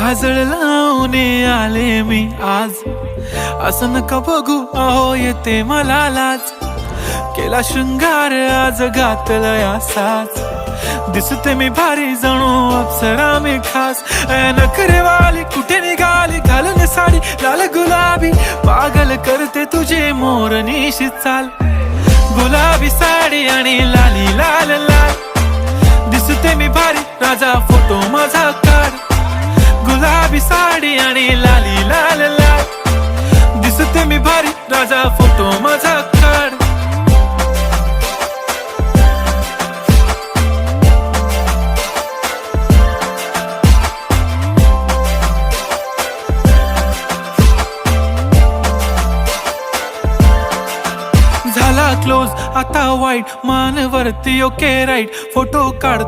काजळ लावून आले मी आज, असं नका बघू अहो येते मला लाज. केला शृंगार आज घातलाय असाच, दिसते मी भारी जणू अप्सरा मी खास. नखरेवाली कुठे निघाली घालून साडी लाल गुलाबी, पागल करते तुझे मोरनीशी चाल. गुलाबी साडी आणि लाली लाल लाल, दिसते मी भारी राजा फोटो माझा काढ. गुलाबी साडी आणि लाली लाल लाल, दिसते मी भारी राजा फोटो माझा काढ. झाला क्लोज आता वाईट, मान वरती ओके राईट, फोटो काढ